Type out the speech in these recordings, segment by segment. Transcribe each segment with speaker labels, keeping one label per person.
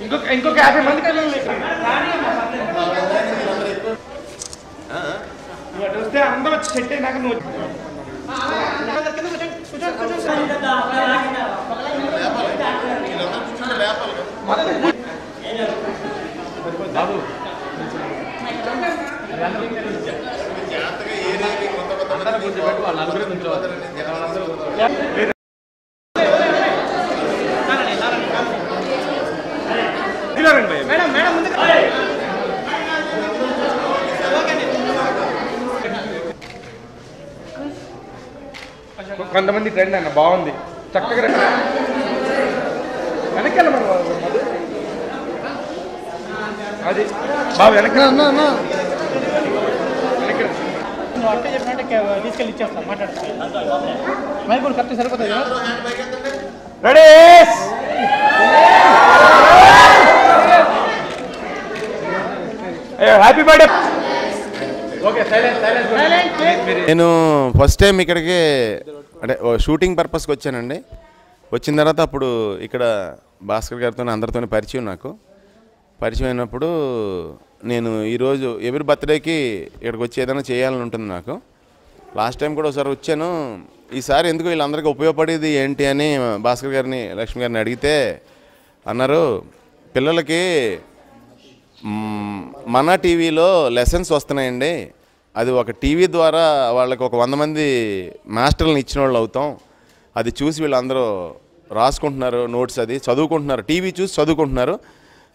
Speaker 1: ఇంకొక 50 మంది వస్తే అందరూ వచ్చి సెట్ అయినాక నువ్వు బాబు కొంతమంది ట్రెండ్ అన్న బాగుంది చక్కగా వెనకాల అది బాబు వెనక
Speaker 2: అంటే చెప్పినట్టే తీసుకెళ్ళి ఇచ్చేస్తాను మాట్లాడతాను మైక్ కూడా కరెక్ట్ సరిపోతుంది
Speaker 1: రెడీ హ్యాపీ బర్త్డే.
Speaker 3: నేను ఫస్ట్ టైం ఇక్కడికి అంటే షూటింగ్ పర్పస్కి వచ్చానండి. వచ్చిన తర్వాత అప్పుడు ఇక్కడ భాస్కర్ గారితో అందరితో పరిచయం నాకు పరిచయం అయినప్పుడు నేను ఈరోజు ఎవరి బర్త్డేకి ఇక్కడికి వచ్చి ఏదైనా చేయాలని ఉంటుంది నాకు. లాస్ట్ టైం కూడా ఒకసారి వచ్చాను. ఈసారి ఎందుకు వీళ్ళందరికీ ఉపయోగపడేది ఏంటి అని భాస్కర్ గారిని లక్ష్మి గారిని అడిగితే అన్నారు, పిల్లలకి మన టీవీలో లెసన్స్ వస్తున్నాయండి, అది ఒక టీవీ ద్వారా వాళ్ళకి ఒక 100 మంది మాస్టర్లను ఇచ్చిన వాళ్ళు అవుతాం, అది చూసి వీళ్ళందరూ రాసుకుంటున్నారు నోట్స్, అది చదువుకుంటున్నారు, టీవీ చూసి చదువుకుంటున్నారు.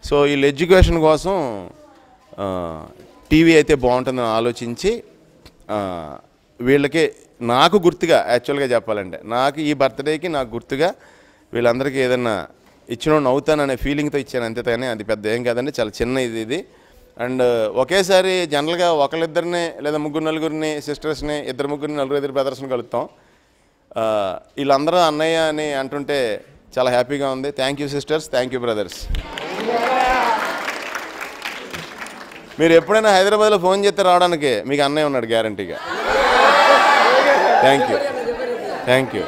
Speaker 3: సో వీళ్ళు ఎడ్యుకేషన్ కోసం టీవీ అయితే బాగుంటుందని ఆలోచించి వీళ్ళకి నాకు గుర్తుగా యాక్చువల్గా చెప్పాలంటే నాకు ఈ బర్త్డేకి నాకు గుర్తుగా వీళ్ళందరికీ ఏదన్నా ఇచ్చినోడిని అవుతాననే ఫీలింగ్తో ఇచ్చాను అంతే. కానీ అది పెద్ద ఏం కాదండి, చాలా చిన్న ఇది. అండ్ ఒకేసారి జనరల్గా ఒకళ్ళిద్దరిని లేదా ముగ్గురు నలుగురిని సిస్టర్స్ని ఇద్దరు ముగ్గురిని నలుగురు బ్రదర్స్ని కలుస్తాం. వీళ్ళందరూ అన్నయ్య అని అంటుంటే చాలా హ్యాపీగా ఉంది. Thank you sisters, thank you brothers. మీరు ఎప్పుడైనా హైదరాబాద్లో ఫోన్ చేస్తే రావడానికి మీకు అన్నయ్య ఉన్నాడు గ్యారంటీగా. Thank you thank you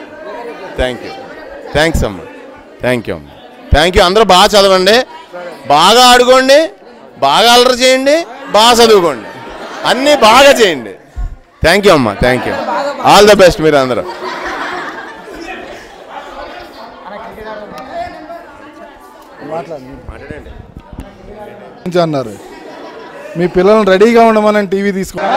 Speaker 3: thank you thanks అమ్మ, థ్యాంక్ యూ అమ్మ, థ్యాంక్ యూ. అందరూ బాగా చదవండి, బాగా ఆడుకోండి, బాగా అల్లరి చేయండి, బాగా చదువుకోండి, అన్నీ బాగా చేయండి. థ్యాంక్ యూ అమ్మ, thank you, all the best. మీరు అందరూ మాట్లాడండి
Speaker 4: అన్నారు. మీ పిల్లలను రెడీగా ఉండమని టీవీ తీసుకున్నాను.